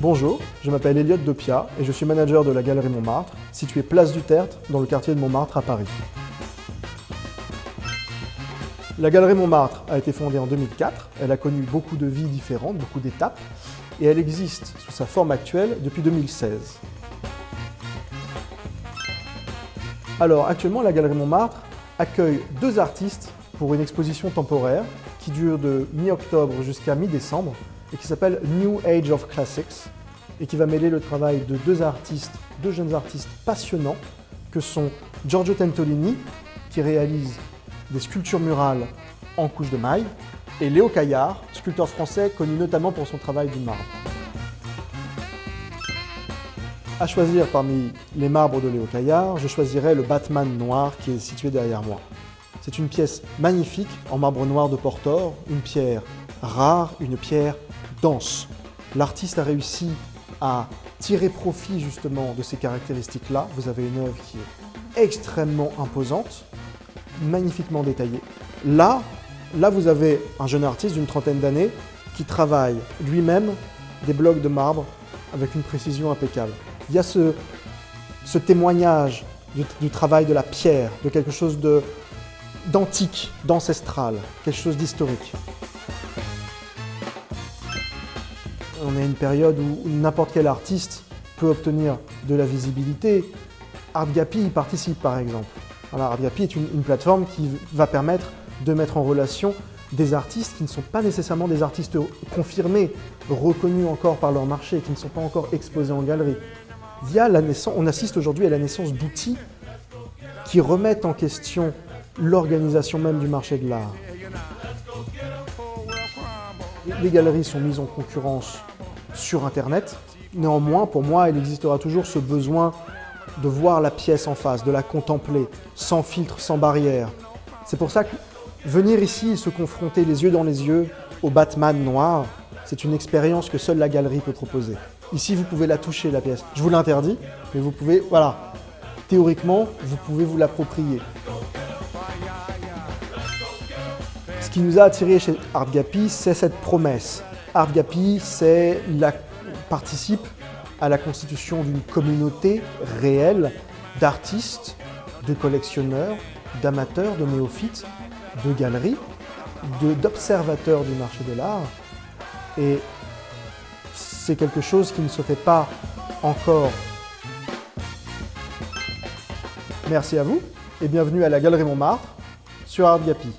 Bonjour, je m'appelle Elliot Dopia et je suis manager de la Galerie Montmartre, située place du Tertre, dans le quartier de Montmartre à Paris. La Galerie Montmartre a été fondée en 2004, elle a connu beaucoup de vies différentes, beaucoup d'étapes, et elle existe sous sa forme actuelle depuis 2016. Alors actuellement, la Galerie Montmartre accueille 2 artistes pour une exposition temporaire qui dure de mi-octobre jusqu'à mi-décembre et qui s'appelle New Age of Classics et qui va mêler le travail de 2 jeunes artistes passionnants que sont Giorgio Tentolini qui réalise des sculptures murales en couche de maille et Léo Caillard, sculpteur français connu notamment pour son travail du marbre. À choisir parmi les marbres de Léo Caillard, je choisirais le Batman noir qui est situé derrière moi. C'est une pièce magnifique en marbre noir de Portor, une pierre rare, une pierre dense. L'artiste a réussi à tirer profit justement de ces caractéristiques-là. Vous avez une œuvre qui est extrêmement imposante, magnifiquement détaillée. Là, vous avez un jeune artiste d'une trentaine d'années qui travaille lui-même des blocs de marbre avec une précision impeccable. Il y a ce témoignage du travail de la pierre, de quelque chose d'antique, d'ancestral, quelque chose d'historique. On est à une période où n'importe quel artiste peut obtenir de la visibilité. Artgapi y participe par exemple. Alors, Artgapi est une plateforme qui va permettre de mettre en relation des artistes qui ne sont pas nécessairement des artistes confirmés, reconnus encore par leur marché, qui ne sont pas encore exposés en galerie. On assiste aujourd'hui à la naissance d'outils qui remettent en question l'organisation même du marché de l'art. Les galeries sont mises en concurrence sur Internet. Néanmoins, pour moi, il existera toujours ce besoin de voir la pièce en face, de la contempler, sans filtre, sans barrière. C'est pour ça que venir ici et se confronter les yeux dans les yeux au Batman noir, c'est une expérience que seule la galerie peut proposer. Ici, vous pouvez la toucher, la pièce. Je vous l'interdis, mais vous pouvez, voilà, théoriquement, vous pouvez vous l'approprier. Ce qui nous a attirés chez Artgapi, c'est cette promesse. Artgapi participe à la constitution d'une communauté réelle d'artistes, de collectionneurs, d'amateurs, de néophytes, de galeries, d'observateurs du marché de l'art. Et c'est quelque chose qui ne se fait pas encore. Merci à vous et bienvenue à la Galerie Montmartre sur Artgapi.